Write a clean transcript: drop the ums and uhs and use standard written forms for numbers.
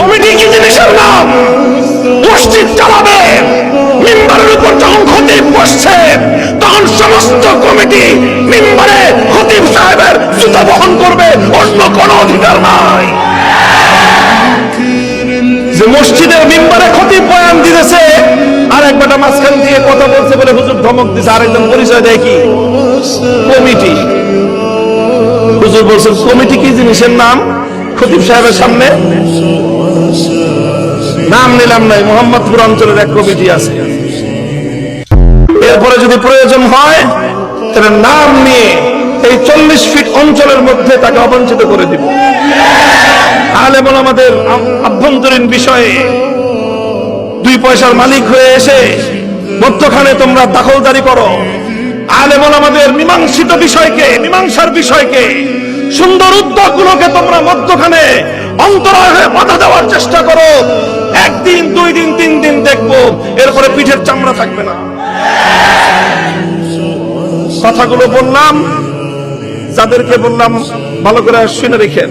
Committee কি জিনিসের নাম? মসজিদ চালাবে, মিম্বারের উপর যখন খতিব বসছে তখন সমস্ত কমিটি মিম্বারে খতিব সাহেবের জুতা বহন করবে, অন্য কোনো অধিকার নাই। যে মসজিদের মিম্বারে খতিব বয়ান দিতেছে, আর এক বেটা মাঝখান দিয়ে কথা বলছে বলে হুজুর ধমক দিছে, আরেকজন পরিচয় দেয় কি? কমিটি। হুজুর বলছেন কমিটি কি জিনিসের নাম? খতিব সাহেবের সামনে নাম নিলাম নাই, মোহাম্মদপুর অঞ্চলের এক কমিটি আছে। এরপরে যদি প্রয়োজন হয় তাহলে নাম নিয়ে এই 40 ফিট অঞ্চলের মধ্যে তাকে অবঞ্চিত করে দিব। আলেম ওলামাদের আভ্যন্তরীণ বিষয়ে 2 পয়সার মালিক হয়ে এসে মধ্যখানে তোমরা দখলদারি করো। আলেম ওলামাদের মীমাংসিত বিষয়কে, মীমাংসার বিষয়কে, সুন্দর উদ্যোগগুলোকে তোমরা মধ্যখানে অন্তরায় হয়ে বাধা দেওয়ার চেষ্টা করো। 1 দিন 2 দিন 3 দিন দেখবো, এরপরে পিঠের চামড়া থাকবে না। কথাগুলো বললাম, যাদেরকে বললাম ভালো করে শুনে রেখেন।